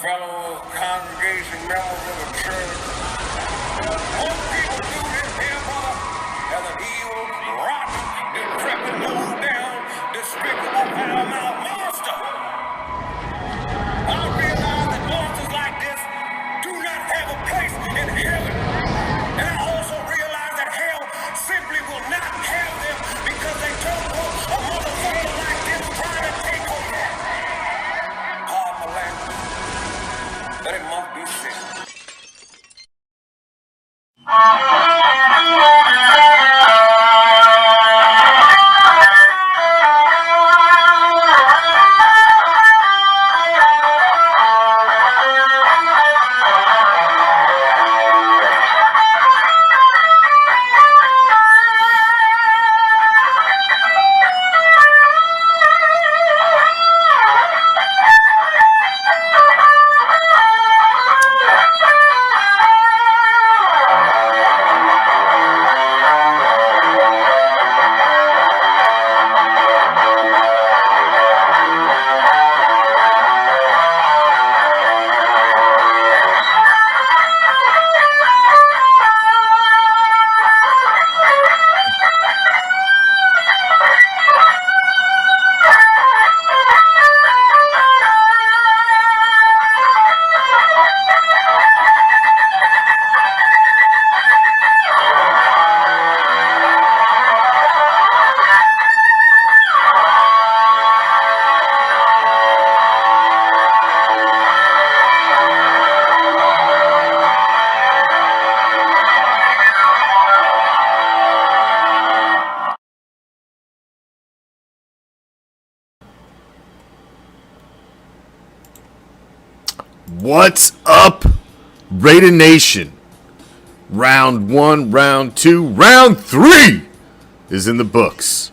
fellow congregation members of the church. Most people do this here, brother, as an evil, rotten, decrepit, low down, despicable, foul-mouthed monster. I realize that monsters like this do not have a place in heaven. And I also realize that hell simply will not have them because they don't want a motherfucker like this trying to take over. Pardon my language, but it must be said. What's up, Raider Nation? Round 1, round 2, round 3 is in the books.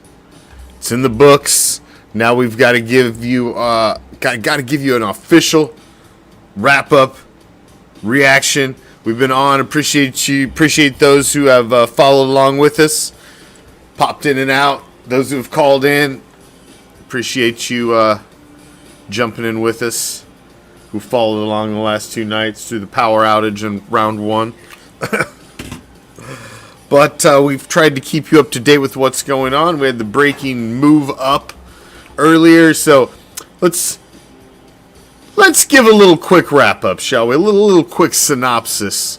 It's in the books. Now we've got to give you an official wrap up reaction. We've been on. Appreciate those who have followed along with us, popped in and out. Those who have called in, appreciate you jumping in with us. Who followed along the last 2 nights through the power outage in round 1. But we've tried to keep you up to date with what's going on. We had the breaking move up earlier, so let's give a little quick wrap up, shall we? A little quick synopsis,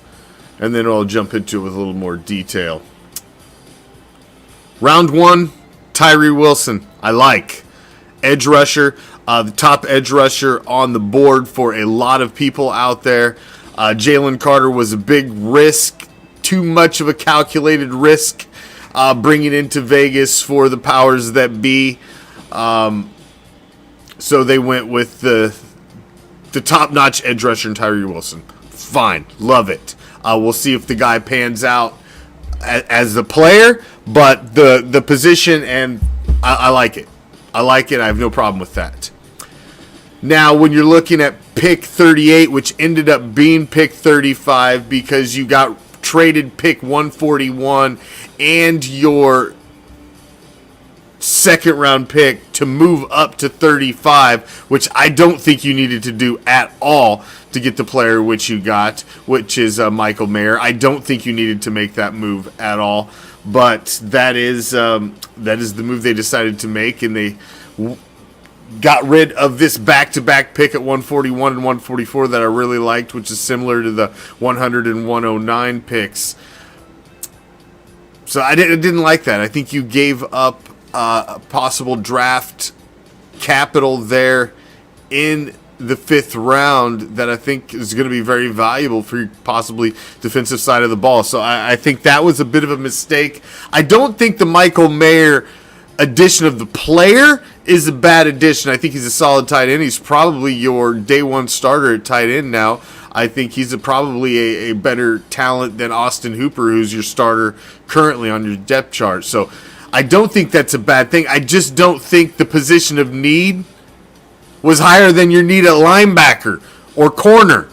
and then I'll jump into it with a little more detail. Round 1, Tyree Wilson. I like edge rusher. The top edge rusher on the board for a lot of people out there. Jalen Carter was a big risk, too much of a calculated risk, bringing into Vegas for the powers that be. So they went with the top-notch edge rusher in Tyree Wilson. Fine, love it. We'll see if the guy pans out as the player, but the position, and I like it. I like it. I have no problem with that. Now, when you're looking at pick 38, which ended up being pick 35 because you got traded pick 141 and your second round pick to move up to 35, which I don't think you needed to do at all to get the player which you got, which is Michael Mayer. I don't think you needed to make that move at all, but that is the move they decided to make, and they got rid of this back-to-back pick at 141 and 144 that I really liked, which is similar to the 100 and 109 picks. So I didn't like that. I think you gave up a possible draft capital there in the 5th round that I think is going to be very valuable for your possibly defensive side of the ball. So I think that was a bit of a mistake. I don't think the Michael Mayer addition of the player is a bad addition. I think he's a solid tight end. He's probably your day one starter at tight end now. I think he's probably a better talent than Austin Hooper, who's your starter currently on your depth chart. So I don't think that's a bad thing. I just don't think the position of need was higher than your need at linebacker or corner.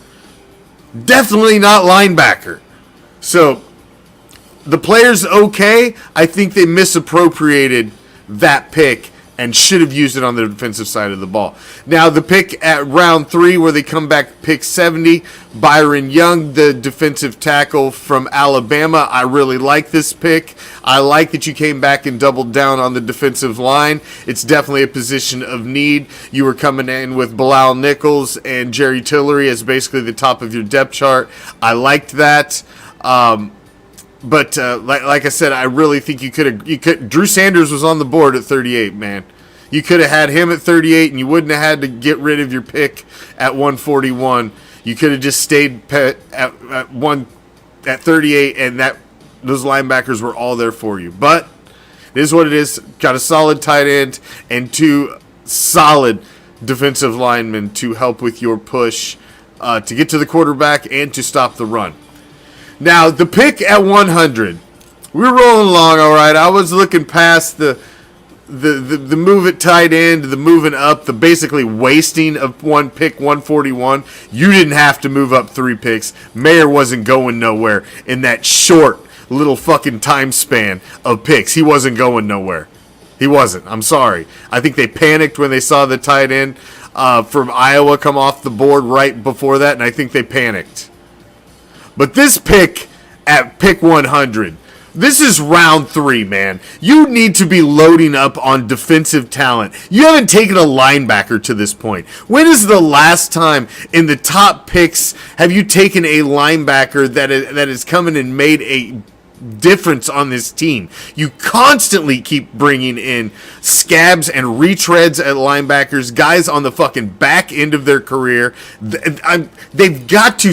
Definitely not linebacker. So the player's okay. I think they misappropriated that pick and should have used it on the defensive side of the ball. Now, the pick at round 3, where they come back pick 70, Byron Young, the defensive tackle from Alabama. I really like this pick. I like that you came back and doubled down on the defensive line. It's definitely a position of need. You were coming in with Bilal Nichols and Jerry Tillery as basically the top of your depth chart. I liked that. But like I said, I really think you could. Drew Sanders was on the board at 38, man. You could have had him at 38, and you wouldn't have had to get rid of your pick at 141. You could have just stayed at 38, and those linebackers were all there for you. But it is what it is. Got a solid tight end and 2 solid defensive linemen to help with your push to get to the quarterback and to stop the run. Now, the pick at 100, we're rolling along, all right. I was looking past the move at tight end, the moving up, the basically wasting of one pick, 141. You didn't have to move up 3 picks. Mayer wasn't going nowhere in that short little fucking time span of picks. He wasn't going nowhere. He wasn't. I'm sorry. I think they panicked when they saw the tight end from Iowa come off the board right before that, and I think they panicked. But this pick at pick 100, this is round 3, man. You need to be loading up on defensive talent. You haven't taken a linebacker to this point. When is the last time in the top picks have you taken a linebacker that has come in and made a difference on this team? You constantly keep bringing in scabs and retreads at linebackers, guys on the fucking back end of their career. They've got to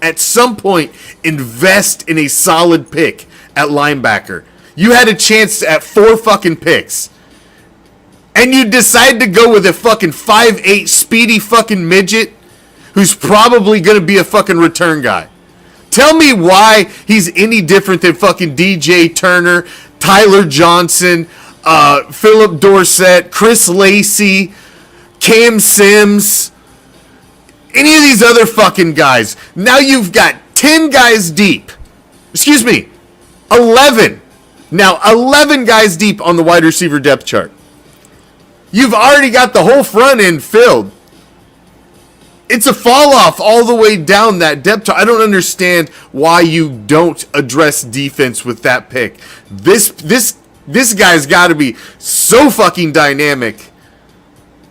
at some point invest in a solid pick at linebacker. You had a chance at 4 fucking picks, and you decided to go with a fucking 5'8" speedy fucking midget who's probably going to be a fucking return guy. Tell me why he's any different than fucking DJ Turner, Tyler Johnson, Philip Dorsett, Chris Lacey, Cam Sims, any of these other fucking guys. Now you've got 10 guys deep. Excuse me, 11. Now 11 guys deep on the wide receiver depth chart. You've already got the whole front end filled. It's a fall off all the way down that depth chart. I don't understand why you don't address defense with that pick. This guy's got to be so fucking dynamic,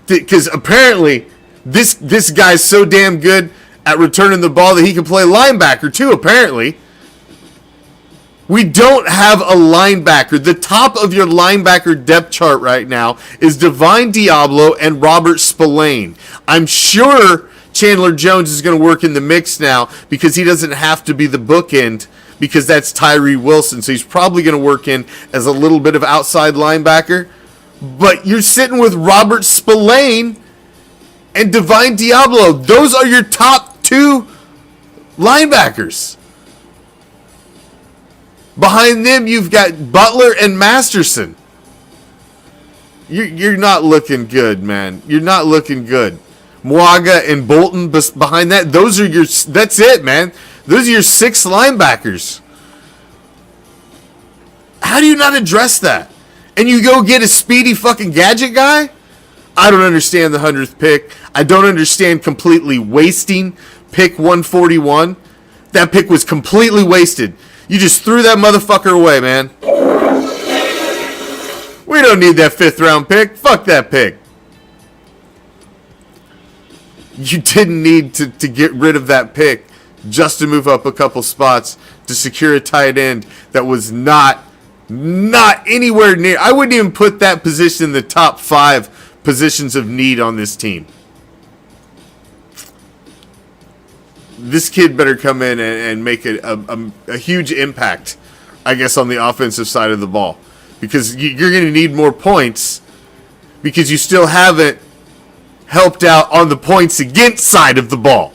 because apparently this guy's so damn good at returning the ball that he can play linebacker too. Apparently, we don't have a linebacker. The top of your linebacker depth chart right now is Divine Diablo and Robert Spillane. I'm sure Chandler Jones is going to work in the mix now because he doesn't have to be the bookend, because that's Tyree Wilson. So he's probably going to work in as a little bit of outside linebacker. But you're sitting with Robert Spillane and Divine Diablo. Those are your top two linebackers. Behind them, you've got Butler and Masterson. You're not looking good, man. You're not looking good. Mwaga and Bolton behind that. That's it, man. Those are your 6 linebackers. How do you not address that? And you go get a speedy fucking gadget guy? I don't understand the 100th pick. I don't understand completely wasting pick 141. That pick was completely wasted. You just threw that motherfucker away, man. We don't need that 5th round pick. Fuck that pick. You didn't need to get rid of that pick just to move up a couple spots to secure a tight end that was not anywhere near. I wouldn't even put that position in the top 5 positions of need on this team. This kid better come in and make a huge impact, I guess, on the offensive side of the ball. Because you're going to need more points, because you still haven't helped out on the points against side of the ball.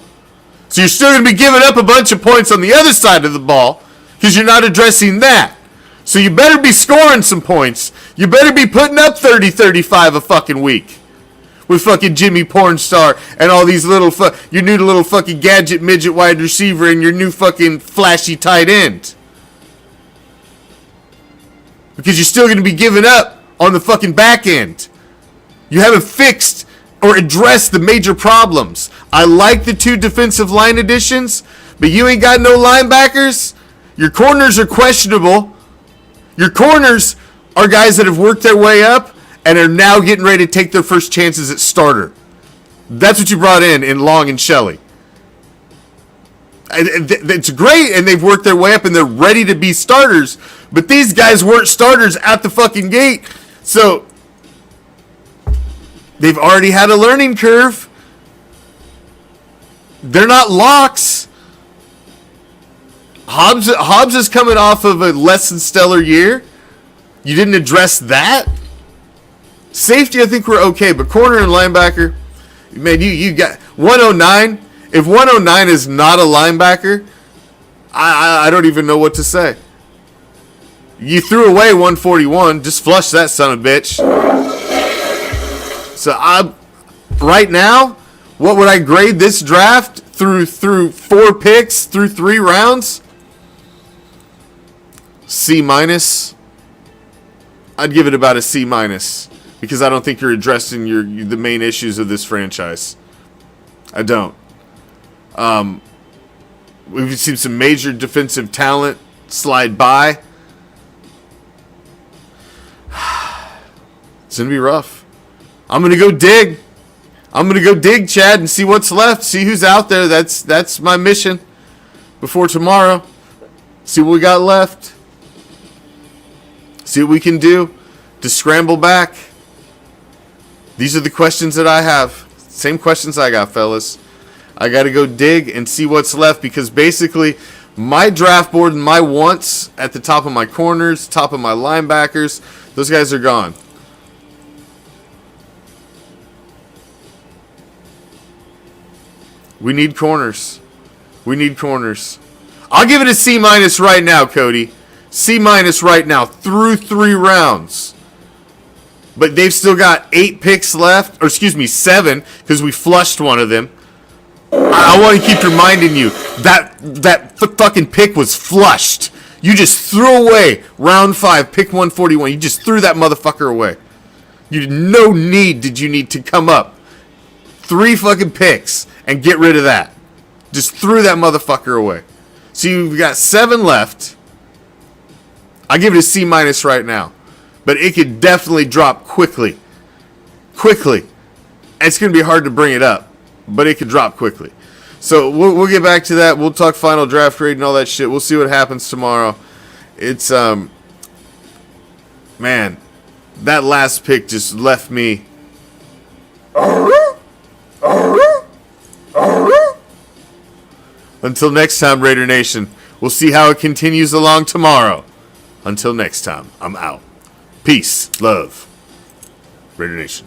So you're still going to be giving up a bunch of points on the other side of the ball because you're not addressing that. So you better be scoring some points. You better be putting up 30, 35 a fucking week with fucking Jimmy Pornstar and all these little your new little fucking gadget midget wide receiver and your new fucking flashy tight end. Because you're still going to be giving up on the fucking back end. You haven't fixed or addressed the major problems. I like the 2 defensive line additions, but you ain't got no linebackers. Your corners are questionable. Your corners are guys that have worked their way up and are now getting ready to take their first chances at starter. That's what you brought in Long and Shelley. It's great, and they've worked their way up, and they're ready to be starters. But these guys weren't starters at the fucking gate. So they've already had a learning curve. They're not locks. Hobbs is coming off of a less than stellar year. You didn't address that. Safety, I think we're okay, but corner and linebacker, man, you got 109. If 109 is not a linebacker, I don't even know what to say. You threw away 141. Just flush that son of a bitch. So right now, what would I grade this draft through 4 picks, through 3 rounds? C-. I'd give it about a C-, because I don't think you're addressing the main issues of this franchise. I don't. We've seen some major defensive talent slide by. It's going to be rough. I'm going to go dig, Chad, and see what's left. See who's out there. That's my mission before tomorrow. See what we got left. See what we can do to scramble back. These are the questions that I have. Same questions I got, fellas. I got to go dig and see what's left, because basically my draft board and my wants at the top of my corners, top of my linebackers, those guys are gone. We need corners. We need corners. I'll give it a C- right now, Cody. C- right now through 3 rounds. But they've still got 8 picks left. Or excuse me, 7, because we flushed one of them. I want to keep reminding you that fucking pick was flushed. You just threw away round 5, pick 141. You just threw that motherfucker away. No need did you need to come up 3 fucking picks and get rid of that. Just threw that motherfucker away. So you've got 7 left. I give it a C- right now, but it could definitely drop quickly. Quickly. It's gonna be hard to bring it up, but it could drop quickly. So we'll get back to that. We'll talk final draft grade and all that shit. We'll see what happens tomorrow. It's man, that last pick just left me. Until next time, Raider Nation. We'll see how it continues along tomorrow. Until next time, I'm out. Peace, love, Raider Nation.